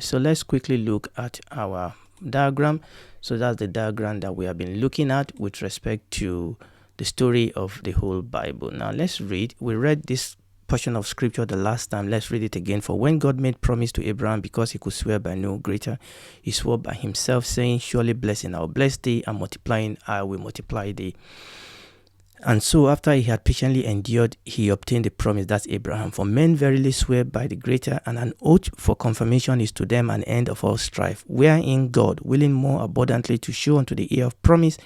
So let's quickly look at our diagram. So that's the diagram that we have been looking at with respect to the story of the whole Bible. Now let's read. We read this portion of scripture the last time. Let's read it again. For when God made promise to Abraham, because he could swear by no greater, he swore by himself, saying, surely blessing I will bless thee, and multiplying I will multiply thee. And so after he had patiently endured, he obtained the promise. That's Abraham. For men verily swear by the greater, and an oath for confirmation is to them an end of all strife, wherein God, willing more abundantly to show unto the heir of promise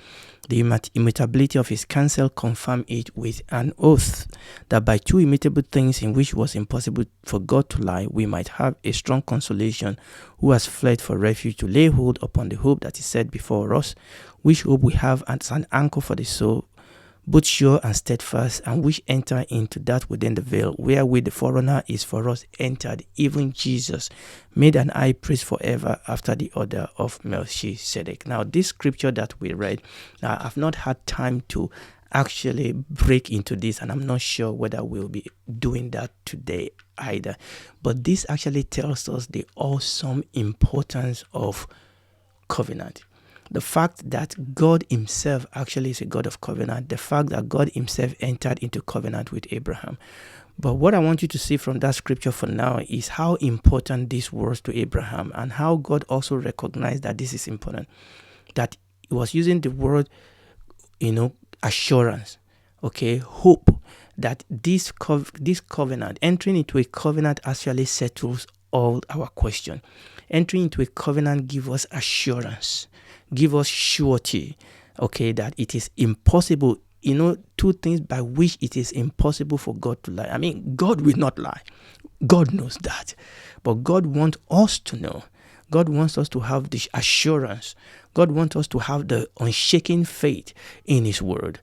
the immutability of his counsel, confirm it with an oath, that by two immutable things in which it was impossible for God to lie, we might have a strong consolation, who has fled for refuge, to lay hold upon the hope that is set before us, which hope we have as an anchor for the soul, both sure and steadfast, and which enter into that within the veil, wherewith the forerunner is for us entered, even Jesus, made an high priest forever after the order of Melchizedek. Now, this scripture that we read, I've not had time to actually break into this, and I'm not sure whether we'll be doing that today either. But this actually tells us the awesome importance of covenant. The fact that God himself actually is a God of covenant, the fact that God himself entered into covenant with Abraham. But what I want you to see from that scripture for now is how important this was to Abraham, and how God also recognized that this is important. That he was using the word, assurance, hope, that this covenant, entering into a covenant actually settles all our questions. Entering into a covenant gives us assurance, give us surety, that it is impossible. Two things by which it is impossible for God to lie. I mean, God will not lie. God knows that. But God wants us to know. God wants us to have this assurance. God wants us to have the unshaken faith in his word.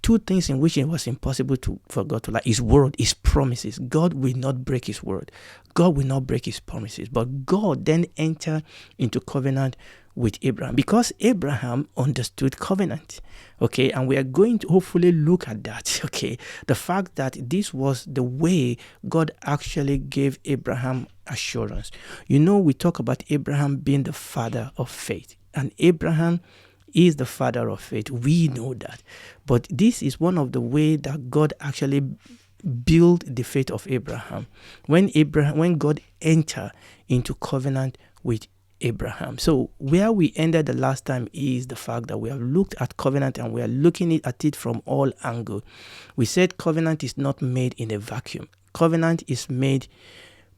Two things in which it was impossible for God to lie: his word, his promises. God will not break his word. God will not break his promises. But God then entered into covenant with Abraham, because Abraham understood covenant. And we are going to hopefully look at that. The fact that this was the way God actually gave Abraham assurance. We talk about Abraham being the father of faith, and Abraham is the father of faith. We know that. But this is one of the ways that God actually built the faith of Abraham. When God entered into covenant with Abraham. So where we ended the last time is the fact that we have looked at covenant, and we are looking at it from all angles. We said covenant is not made in a vacuum. Covenant is made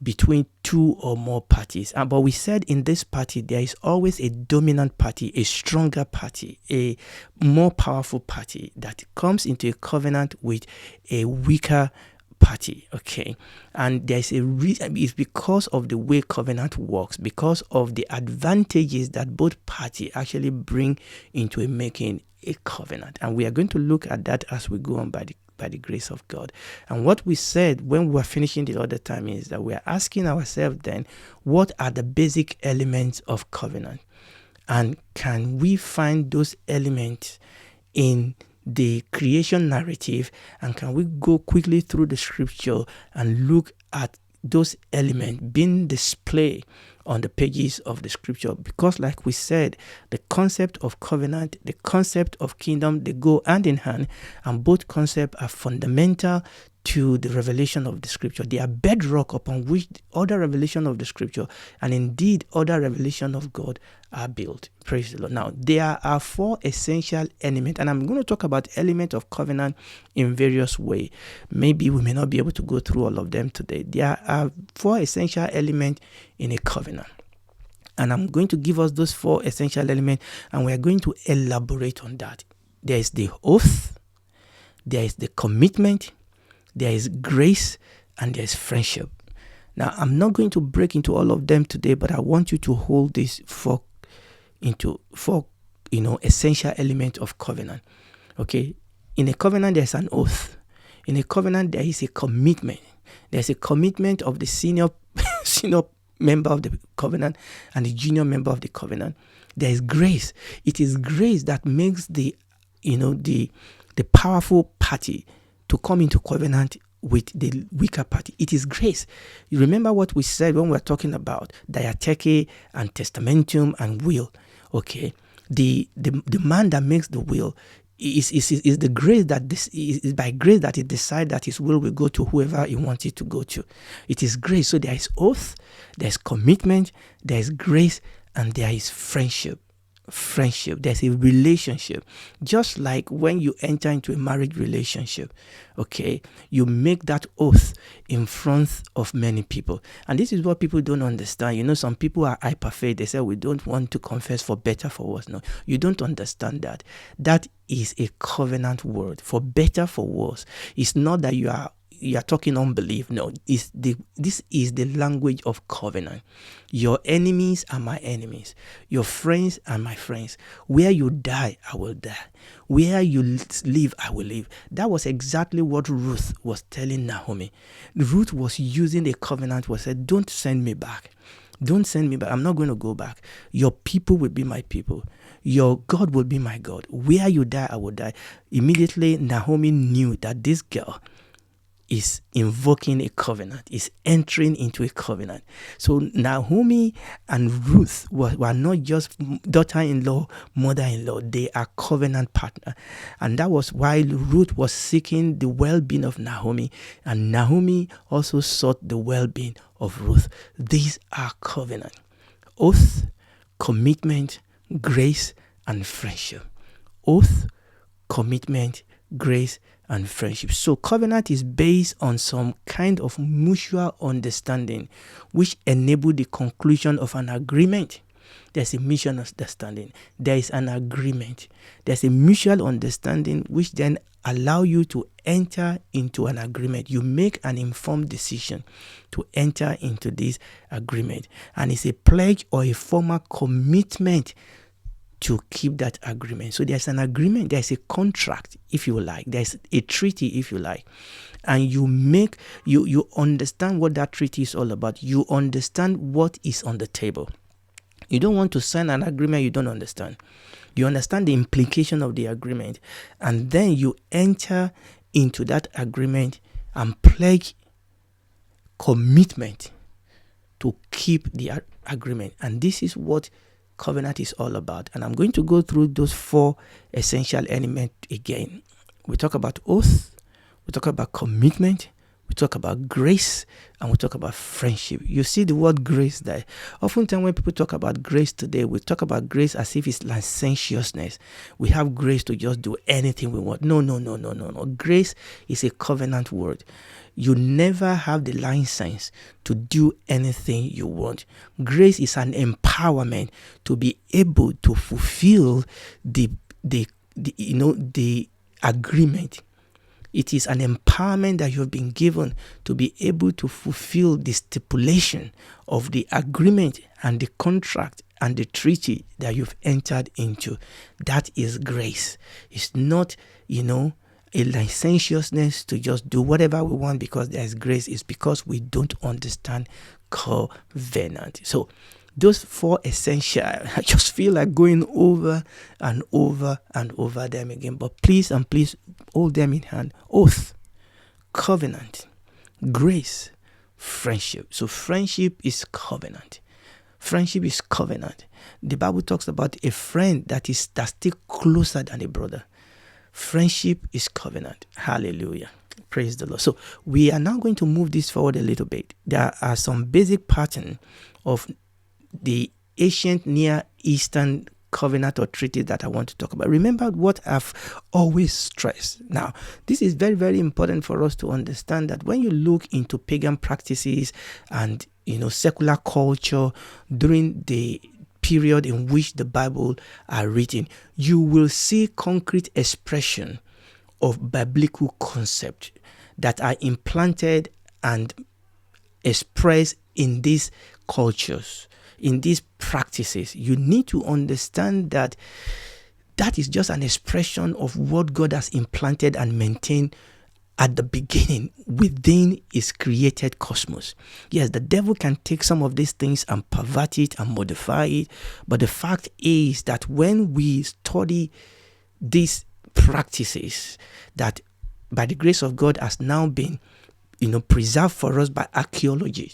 between two or more parties. But we said in this party, there is always a dominant party, a stronger party, a more powerful party that comes into a covenant with a weaker party. And there's a reason. It's because of the way covenant works, because of the advantages that both parties actually bring into making a covenant. And we are going to look at that as we go on by the grace of God. And what we said when we were finishing the other time is that we are asking ourselves then, what are the basic elements of covenant? And can we find those elements in the creation narrative? And can we go quickly through the scripture and look at those elements being displayed on the pages of the scripture? Because like we said, the concept of covenant, the concept of kingdom, they go hand in hand, and both concepts are fundamental to the revelation of the scripture. They are bedrock upon which other revelation of the scripture, and indeed other revelation of God, are built. Praise the Lord. Now, there are four essential elements, and I'm going to talk about elements of covenant in various ways. Maybe we may not be able to go through all of them today. There are four essential elements in a covenant, and I'm going to give us those four essential elements, and we are going to elaborate on that. There is the oath, there is the commitment, there is grace, and there is friendship. Now, I'm not going to break into all of them today, but I want you to hold this four essential elements of covenant. In a covenant, there's an oath. In a covenant, there is a commitment. There's a commitment of the senior member of the covenant and the junior member of the covenant. There is grace. It is grace that makes the powerful party to come into covenant with the weaker party. It is grace. You remember what we said when we were talking about diatheke and testamentum and will. Okay, the man that makes the will is the grace that this is by grace that he decides that his will go to whoever he wants it to go to. It is grace. So there is oath, there is commitment, there is grace, and there is friendship. There's a relationship. Just like when you enter into a marriage relationship, okay, you make that oath in front of many people. And this is what people don't understand. You know, some people are hyper faith. They say we don't want to confess for better, for worse. No, you don't understand that. That is a covenant word. For better, for worse. It's not that you are talking unbelief. No, this is the language of covenant. Your enemies are my enemies. Your friends are my friends. Where you die, I will die. Where you live, I will live. That was exactly what Ruth was telling Naomi. Ruth was using a covenant, was said, don't send me back. Don't send me back. I'm not going to go back. Your people will be my people. Your God will be my God. Where you die, I will die. Immediately, Naomi knew that this girl is invoking a covenant, is entering into a covenant. So Naomi and Ruth were not just daughter-in-law, mother-in-law, they are covenant partner. And that was why Ruth was seeking the well-being of Naomi, and Naomi also sought the well-being of Ruth. These are covenant. Oath, commitment, grace, and friendship. Oath, commitment, grace, and friendship. So covenant is based on some kind of mutual understanding which enable the conclusion of an agreement. There's a mutual understanding. There is an agreement. There's a mutual understanding which then allow you to enter into an agreement. You make an informed decision to enter into this agreement. And it's a pledge or a formal commitment to keep that agreement. So there's an agreement, there's a contract, if you like, there's a treaty, if you like, and you understand what that treaty is all about. You understand what is on the table. You don't want to sign an agreement you don't understand. You understand the implication of the agreement, and then you enter into that agreement and pledge commitment to keep the agreement. And this is what covenant is all about. And I'm going to go through those 4 essential elements again. We talk about oath, we talk about commitment, we talk about grace, and we talk about friendship. You see the word grace there. Oftentimes when people talk about grace today, we talk about grace as if it's licentiousness. We have grace to just do anything we want. No. Grace is a covenant word. You never have the license to do anything you want. Grace is an empowerment to be able to fulfill the agreement. It is an empowerment that you have been given to be able to fulfill the stipulation of the agreement and the contract and the treaty that you've entered into. That is grace. It's not, a licentiousness to just do whatever we want because there is grace. It's because we don't understand covenant. So those 4 essential, I just feel like going over and over and over them again. But please hold them in hand. Oath, covenant, grace, friendship. So friendship is covenant. Friendship is covenant. The Bible talks about a friend that's still closer than a brother. Friendship is covenant. Hallelujah. Praise the Lord. So we are now going to move this forward a little bit. There are some basic patterns of the ancient Near Eastern covenant or treaty that I want to talk about. Remember what I've always stressed. Now, this is very, very important for us to understand that when you look into pagan practices and secular culture during the period in which the Bible are written, you will see concrete expression of biblical concepts that are implanted and expressed in these cultures, in these practices. You need to understand that is just an expression of what God has implanted and maintained at the beginning within his created cosmos. Yes, the devil can take some of these things and pervert it and modify it, but the fact is that when we study these practices, that by the grace of God, has now been, preserved for us by archaeology.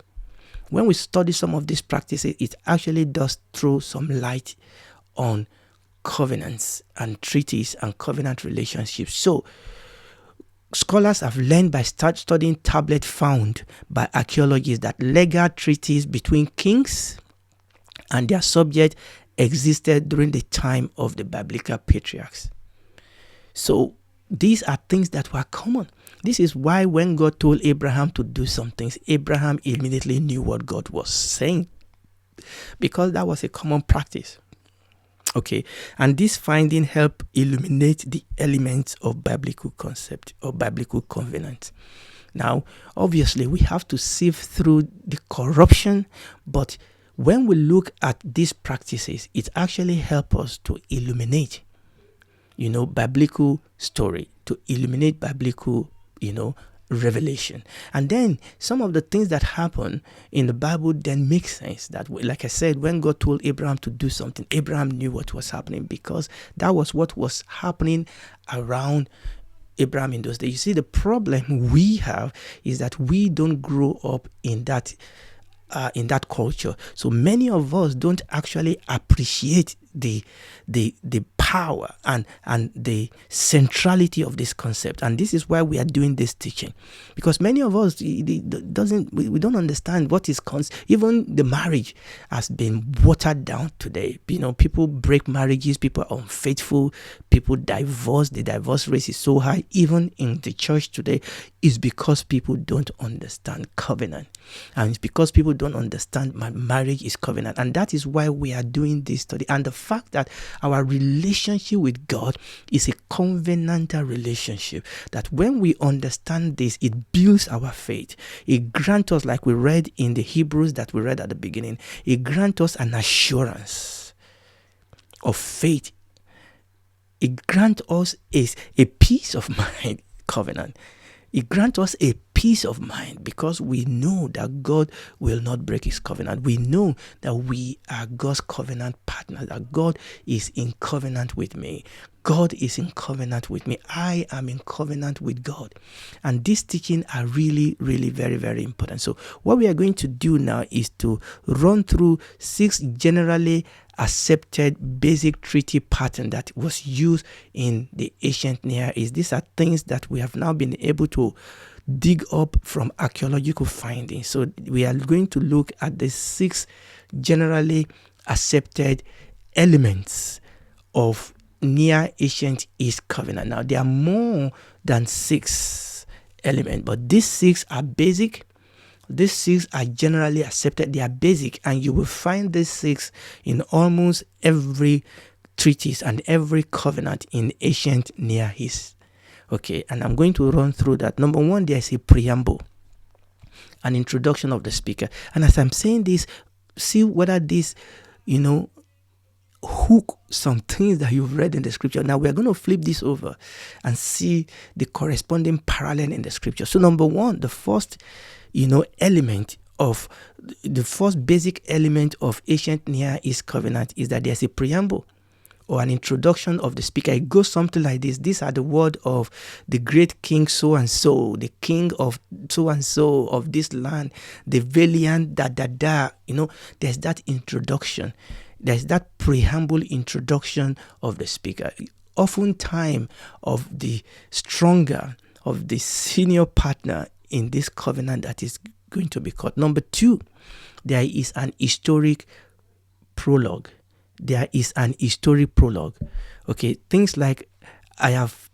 When we study some of these practices, it actually does throw some light on covenants and treaties and covenant relationships. So scholars have learned by studying tablets found by archaeologists that legal treaties between kings and their subjects existed during the time of the biblical patriarchs. So these are things that were common. This is why when God told Abraham to do some things, Abraham immediately knew what God was saying, because that was a common practice. Okay, and this finding help illuminate the elements of biblical concept or biblical covenant. Now, obviously, we have to sift through the corruption, but when we look at these practices, it actually helps us to illuminate, biblical story, to illuminate biblical, revelation. And then some of the things that happen in the Bible then make sense. That, like I said, when God told Abraham to do something, Abraham knew what was happening, because that was what was happening around Abraham in those days. You see, the problem we have is that we don't grow up in that culture. So many of us don't actually appreciate the power and the centrality of this concept. And this is why we are doing this teaching, because many of us we don't understand what is even the marriage has been watered down today. People break marriages, people are unfaithful, people divorce. The divorce rate is so high even in the church today. Is because people don't understand covenant, and it's because people don't understand marriage is covenant. And that is why we are doing this study. And the fact that our relationship with God is a covenantal relationship, that when we understand this, it builds our faith. It grants us, like we read in the Hebrews that we read at the beginning, it grants us an assurance of faith. It grants us a peace of mind. Covenant. It grants us a peace of mind because we know that God will not break his covenant. We know that we are God's covenant partner, that God is in covenant with me. God is in covenant with me. I am in covenant with God. And these teachings are really, really very, very important. So what we are going to do now is to run through 6 generally accepted basic treaty pattern that was used in the ancient Near East. These are things that we have now been able to dig up from archaeological findings. So we are going to look at the 6 generally accepted elements of Near Ancient East covenant. Now there are more than 6 elements, but these 6 are basic. These 6 are generally accepted. They are basic, and you will find these 6 in almost every treatise and every covenant in ancient Near East. Okay, and I'm going to run through that. Number 1, there is a preamble, an introduction of the speaker. And as I'm saying this, see whether this, hook some things that you've read in the scripture. Now we're going to flip this over and see the corresponding parallel in the scripture. So number 1, the first element of the first basic element of ancient Near East covenant is that there's a preamble or an introduction of the speaker. It goes something like this. These are the word of the great king so and so, the king of so and so of this land, the valiant there's that introduction. There's that preamble introduction of the speaker. Oftentimes of the stronger, of the senior partner in this covenant that is going to be cut. Number 2, there is an historic prologue. There is an historic prologue. Okay, things like I have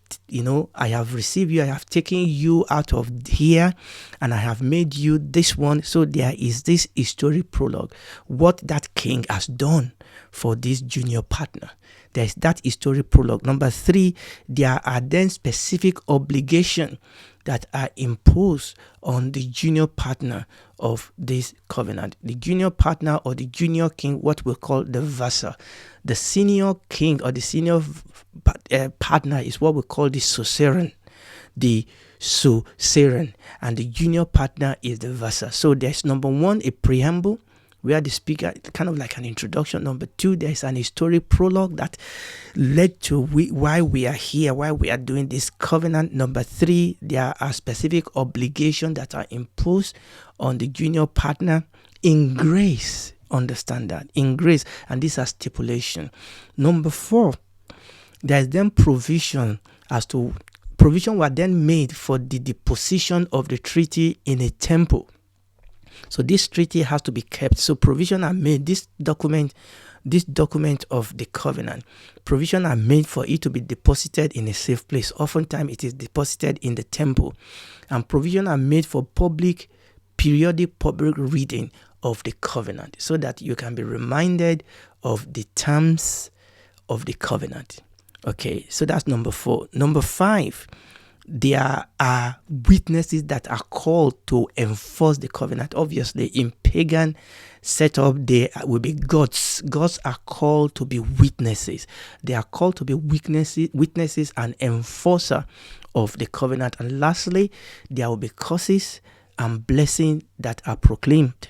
received you, I have taken you out of here, and I have made you this one. So there is this historic prologue, what that king has done for this junior partner. There is that historic prologue. Number 3, there are then specific obligations that are imposed on the junior partner of this covenant. The junior partner or the junior king, what we call the vassal. The senior king or the senior partner is what we call the suzerain. The suzerain. And the junior partner is the vassal. So there's number 1, a preamble. where the speaker, kind of like an introduction. Number 2, there's an historic prologue that led to why we are here, why we are doing this covenant. Number 3, there are specific obligations that are imposed on the junior partner in grace. Understand that, in grace, and these are stipulation. Number 4, there's then provision were then made for the deposition of the treaty in a temple. So this treaty has to be kept. So provision are made. This document of the covenant, provision are made for it to be deposited in a safe place. Oftentimes it is deposited in the temple, and provision are made for periodic public reading of the covenant, so that you can be reminded of the terms of the covenant. Okay, so that's number 4. Number 5, there are witnesses that are called to enforce the covenant. Obviously, in pagan setup, there will be gods. Gods are called to be witnesses. They are called to be witnesses and enforcer of the covenant. And lastly, there will be curses and blessings that are proclaimed.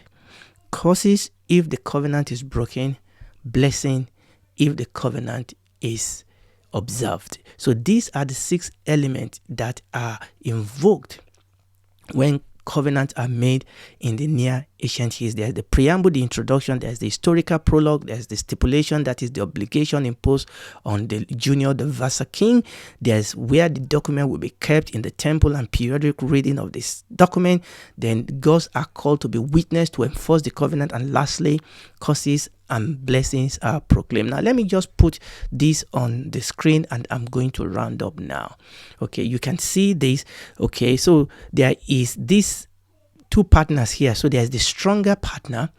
Curses if the covenant is broken, blessing if the covenant is observed. So these are the 6 elements that are invoked when covenants are made in the near ancient years. There's the preamble, the introduction, there's the historical prologue, there's the stipulation, that is the obligation imposed on the Vasa king. There's where the document will be kept in the temple and periodic reading of this document. Then gods are called to be witness to enforce the covenant, and lastly, curses and blessings are proclaimed. Now let me just put this on the screen and I'm going to round up now. Okay, you can see this. Okay, so there is these 2 partners here. So there's the stronger partner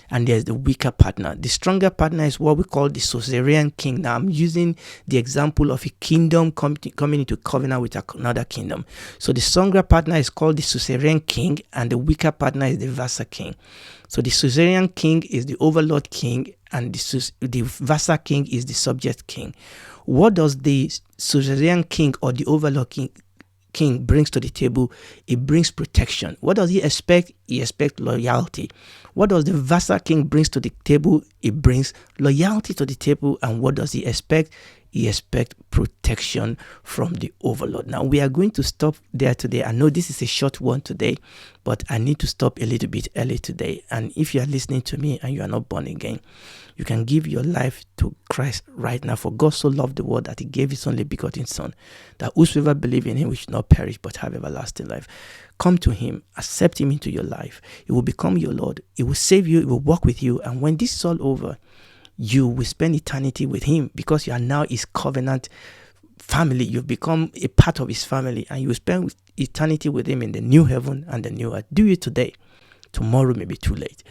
and there's the weaker partner. The stronger partner is what we call the suzerain king. Now I'm using the example of a kingdom coming into covenant with another kingdom. So the stronger partner is called the suzerain king and the weaker partner is the Vasa king. So the suzerain king is the overlord king and the Vasa king is the subject king. What does the suzerain king or the overlord king brings to the table? It brings protection. What does he expect? He expects loyalty. What does the Vasa king brings to the table? It brings loyalty to the table. And what does he expect? He expects protection from the overlord. Now we are going to stop there today. I know this is a short one today, but I need to stop a little bit early today. And if you are listening to me and you are not born again, you can give your life to Christ right now. For God so loved the world that he gave his only begotten son, that whosoever believe in him will not perish but have everlasting life. Come to him, accept him into your life. He will become your Lord. He will save you. He will walk with you. And when this is all over, you will spend eternity with him, because you are now his covenant family. You've become a part of his family, and you will spend eternity with him in the new heaven and the new earth. Do it today. Tomorrow may be too late.